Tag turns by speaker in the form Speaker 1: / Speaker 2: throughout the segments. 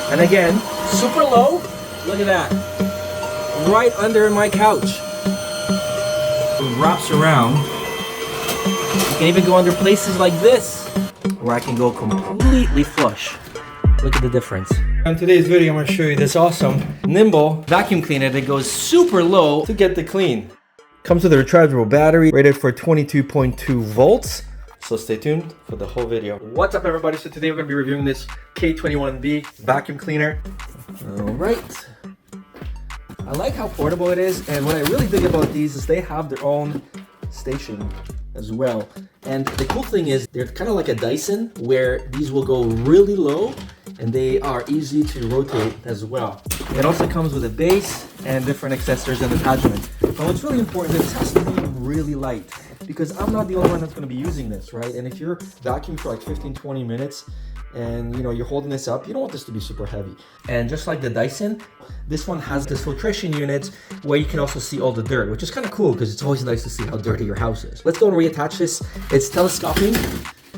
Speaker 1: And again, super low. Look at that. Right under my couch. It wraps around. You can even go under places like this, where I can go completely flush. Look at the difference. In today's video, I'm going to show you this awesome, nimble vacuum cleaner that goes super low to get the clean. Comes with a rechargeable battery rated for 22.2 volts. So stay tuned for the whole video. What's up, everybody? So today we're going to be reviewing this K21B vacuum cleaner. All right. I like how portable it is, and what I really dig about these is they have their own station as well. And the cool thing is they're kind of like a Dyson, where these will go really low and they are easy to rotate as well. It also comes with a base and different accessories and attachments. But what's really important is this has to be really light, because I'm not the only one that's going to be using this, right? And if you're vacuuming for like 15-20 minutes and you're holding this up, you don't want this to be super heavy. And just like the Dyson, this one has this filtration unit where you can also see all the dirt, which is kind of cool because it's always nice to see how dirty your house is. Let's go and reattach this. It's telescoping,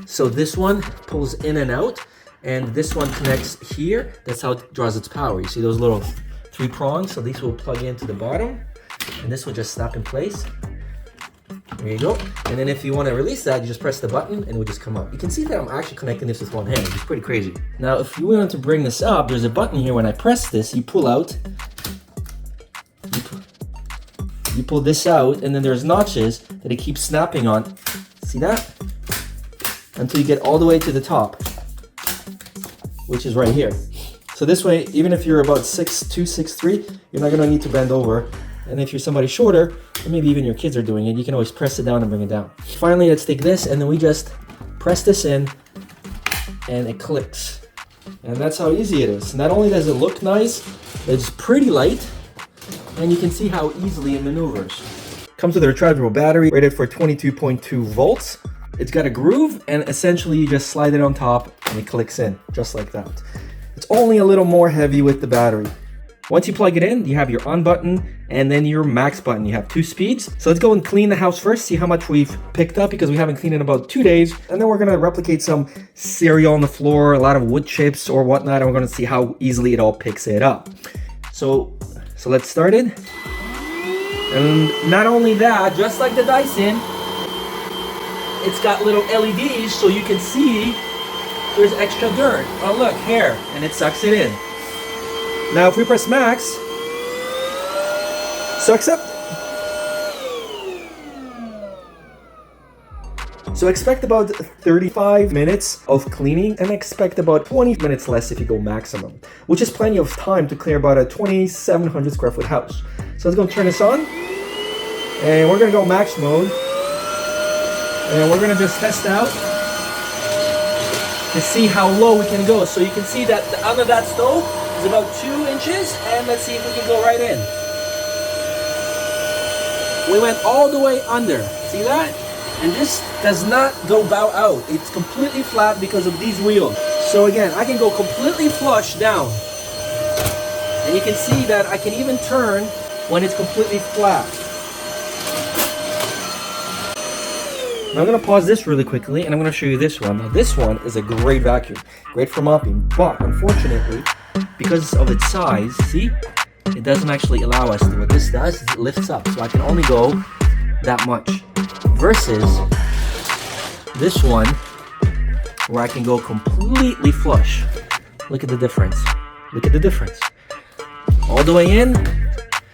Speaker 1: so this one pulls in and out, and this one connects here. That's how it draws its power. You see those little 3 prongs? So these will plug into the bottom, and this will just snap in place. There you go. And then if you want to release that, you just press the button and it will just come up. You can see that I'm actually connecting this with one hand, which is pretty crazy. Now, if you want to bring this up, there's a button here. When I press this, you pull out. You pull this out, and then there's notches that it keeps snapping on. See that? Until you get all the way to the top, which is right here. So this way, even if you're about 6'2", 6'3", you're not going to need to bend over. And if you're somebody shorter, or maybe even your kids are doing it, you can always press it down and bring it down. Finally, let's take this, and then we just press this in, and it clicks. And that's how easy it is. Not only does it look nice, it's pretty light, and you can see how easily it maneuvers. Comes with a rechargeable battery rated for 22.2 volts. It's got a groove, and essentially you just slide it on top, and it clicks in, just like that. It's only a little more heavy with the battery. Once you plug it in, you have your on button and then your max button. You have 2 speeds. So let's go and clean the house first, see how much we've picked up, because we haven't cleaned in about 2 days. And then we're gonna replicate some cereal on the floor, a lot of wood chips or whatnot, and we're gonna see how easily it all picks it up. So let's start it. And not only that, just like the Dyson, it's got little LEDs so you can see there's extra dirt. Oh look, hair, and it sucks it in. Now if we press max, so accept. So expect about 35 minutes of cleaning, and expect about 20 minutes less if you go maximum, which is plenty of time to clear about a 2,700 square foot house. So let's go and turn this on, and we're gonna go max mode, and we're gonna just test out to see how low we can go. So you can see that under that stove is about 2 inches, and let's see if we can go right in. We went all the way under, see that? And this does not go bow out. It's completely flat because of these wheels. So again, I can go completely flush down. And you can see that I can even turn when it's completely flat. Now I'm gonna pause this really quickly, and I'm gonna show you this one. Now this one is a great vacuum, great for mopping, but unfortunately, because of its size, see, it doesn't actually allow us to. What this does is it lifts up, so I can only go that much. Versus this one, where I can go completely flush. Look at the difference. Look at the difference. All the way in,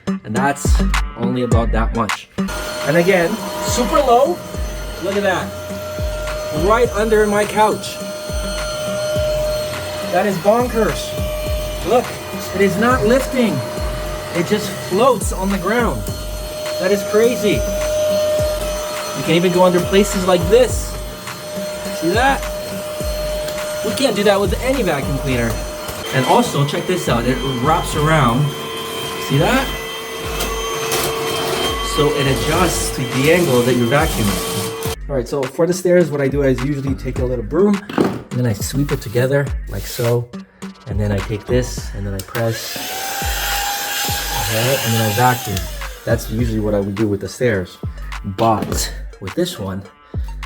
Speaker 1: and that's only about that much. And again, super low. Look at that. Right under my couch. That is bonkers. Look, it is not lifting. It just floats on the ground. That is crazy. You can even go under places like this. See that? We can't do that with any vacuum cleaner. And also, check this out. It wraps around. See that? So it adjusts to the angle that you're vacuuming. All right, so for the stairs, what I do is usually take a little broom, and then I sweep it together like so. And then I take this, and then I press, okay, and then I vacuum. That's usually what I would do with the stairs. But with this one,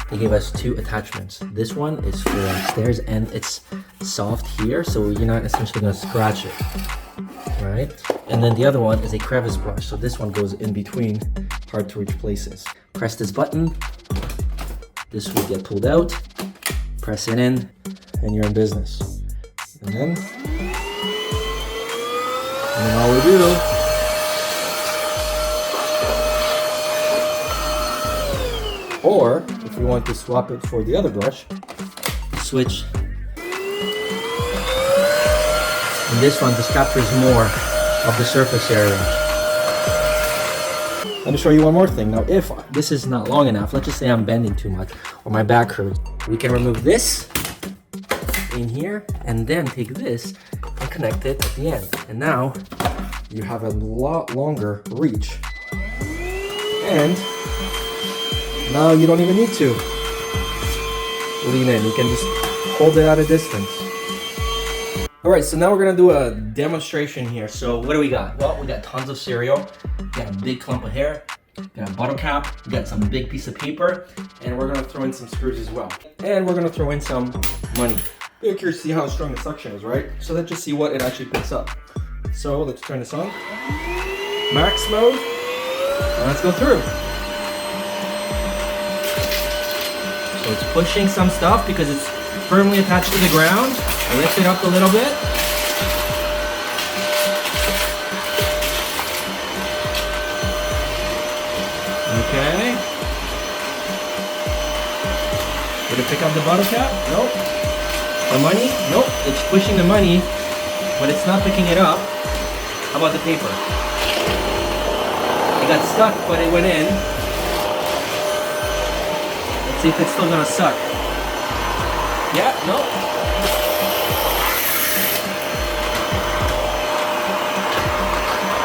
Speaker 1: they gave us 2 attachments. This one is for upstairs and it's soft here, so you're not essentially gonna scratch it, right? And then the other one is a crevice brush, so this one goes in between hard to reach places. Press this button, this will get pulled out, press it in, and you're in business. And then all we do, or if we want to swap it for the other brush, switch. And this one just captures more of the surface area. Let me show you one more thing. Now, if this is not long enough, let's just say I'm bending too much or my back hurts, we can remove this in here and then take this and connect it at the end. And now you have a lot longer reach. And now you don't even need to lean in. You can just hold it at a distance. All right, so now we're gonna do a demonstration here. So what do we got? Well, we got tons of cereal. We got a big clump of hair. We got a bottle cap. We got some big piece of paper. And we're gonna throw in some screws as well. And we're gonna throw in some money. You're curious to see how strong the suction is, right? So let's just see what it actually picks up. So let's turn this on. Max mode. And let's go through. So it's pushing some stuff because it's firmly attached to the ground. Lift it up a little bit. Okay. Did it pick up the bottle cap? Nope. The money? Nope. It's pushing the money, but it's not picking it up. How about the paper? It got stuck, but it went in. Let's see if it's still gonna suck. Yeah, nope.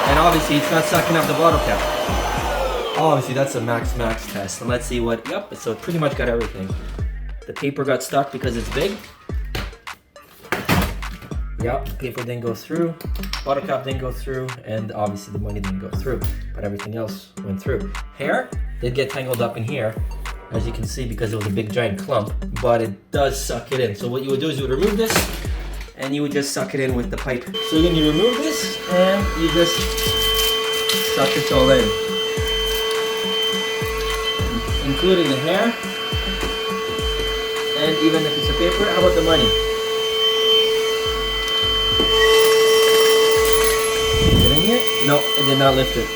Speaker 1: And obviously it's not sucking up the bottle cap. Obviously that's a max test. And let's see what, yep, so it pretty much got everything. The paper got stuck because it's big. Yep, the paper didn't go through, bottle cap didn't go through, and obviously the money didn't go through, but everything else went through. Hair did get tangled up in here, as you can see, because it was a big giant clump, but it does suck it in. So what you would do is you would remove this, and you would just suck it in with the pipe. So again, you remove this, and you just suck it all in. Including the hair, and even the piece of paper. How about the money? Is it in here? No, it did not lift it.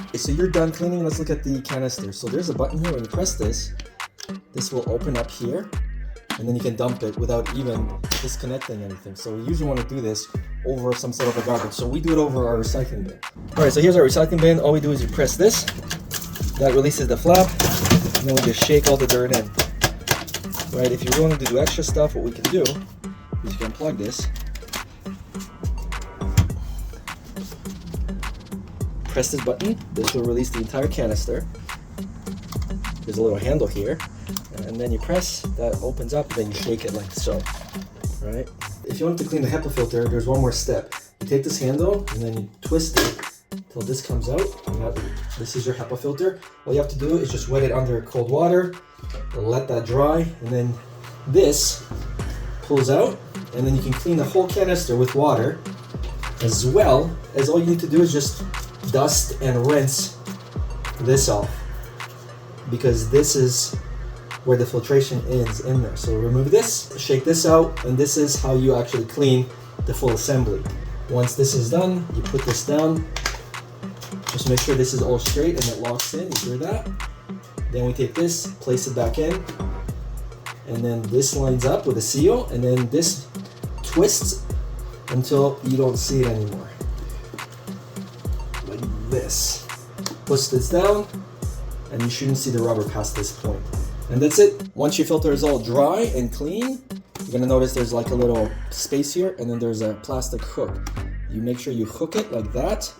Speaker 1: Okay, so you're done cleaning. Let's look at the canister. So there's a button here. When you press this, this will open up here, and then you can dump it without even disconnecting anything. So we usually want to do this over some sort of a garbage. So we do it over our recycling bin. All right, so here's our recycling bin. All we do is you press this. That releases the flap, and then we just shake all the dirt in. Right, if you're willing to do extra stuff, what we can do is you can unplug this. Press this button. This will release the entire canister. There's a little handle here, and then you press, that opens up, and then you shake it like so. Right? If you want to clean the HEPA filter, there's one more step. You take this handle, and then you twist it until this comes out. This is your HEPA filter. All you have to do is just wet it under cold water, let that dry, and then this pulls out, and then you can clean the whole canister with water, as well as all you need to do is just dust and rinse this off, because this is where the filtration is in there. So remove this, shake this out, and this is how you actually clean the full assembly. Once this is done, you put this down. Just make sure this is all straight and it locks in, you hear that? Then we take this, place it back in, and then this lines up with a seal, and then this twists until you don't see it anymore. Like this. Push this down, and you shouldn't see the rubber past this point. And that's it. Once your filter is all dry and clean, you're gonna notice there's like a little space here, and then there's a plastic hook. You make sure you hook it like that.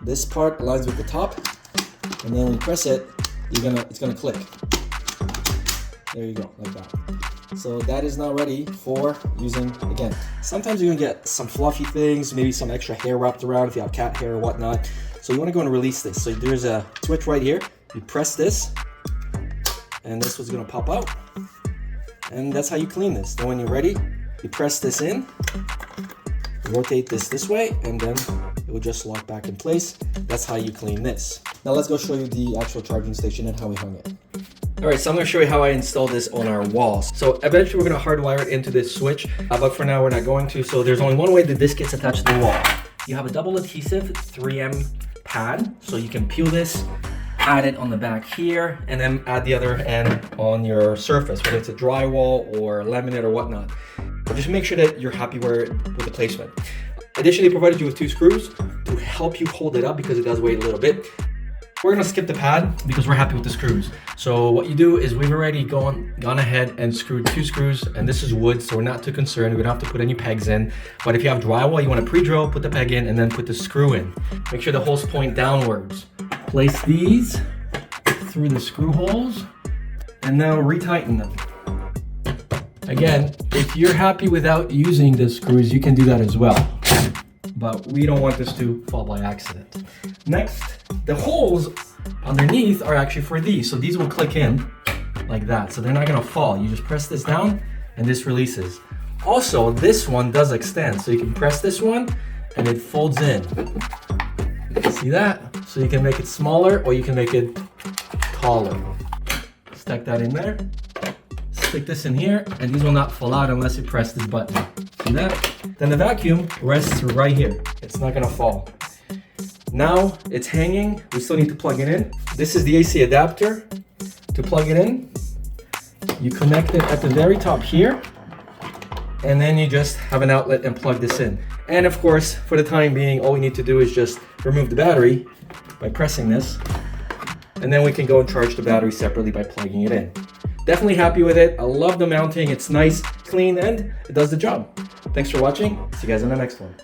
Speaker 1: This part aligns with the top, and then when you press it, it's gonna click. There you go, like that. So that is now ready for using again. Sometimes you're gonna get some fluffy things, maybe some extra hair wrapped around if you have cat hair or whatnot. So you wanna go and release this. So there's a switch right here. You press this, and this was gonna pop out. And that's how you clean this. Then when you're ready, you press this in, rotate this way, and then it will just lock back in place. That's how you clean this. Now let's go show you the actual charging station and how we hung it. All right, so I'm gonna show you how I installed this on our walls. So eventually we're gonna hardwire it into this switch, but for now we're not going to. So there's only one way that this gets attached to the wall. You have a double adhesive 3M pad, so you can peel this, add it on the back here, and then add the other end on your surface, whether it's a drywall or laminate or whatnot. But just make sure that you're happy with the placement. Additionally, provided you with 2 screws to help you hold it up because it does weigh a little bit. We're gonna skip the pad because we're happy with the screws. So what you do is we've already gone ahead and screwed 2 screws, and this is wood, so we're not too concerned. We don't have to put any pegs in. But if you have drywall, you wanna pre-drill, put the peg in, and then put the screw in. Make sure the holes point downwards. Place these through the screw holes, and now retighten them. Again, if you're happy without using the screws, you can do that as well. But we don't want this to fall by accident. Next, the holes underneath are actually for these. So these will click in like that. So they're not gonna fall. You just press this down and this releases. Also, this one does extend. So you can press this one and it folds in. See that? So you can make it smaller or you can make it taller. Stick that in there. Stick this in here, and these will not fall out unless you press this button. See that? Then the vacuum rests right here. It's not gonna fall. Now it's hanging. We still need to plug it in. This is the AC adapter. To plug it in, you connect it at the very top here, and then you just have an outlet and plug this in. And of course, for the time being, all we need to do is just remove the battery by pressing this, and then we can go and charge the battery separately by plugging it in. Definitely happy with it. I love the mounting. It's nice, clean, and it does the job. Thanks for watching. See you guys on the next one.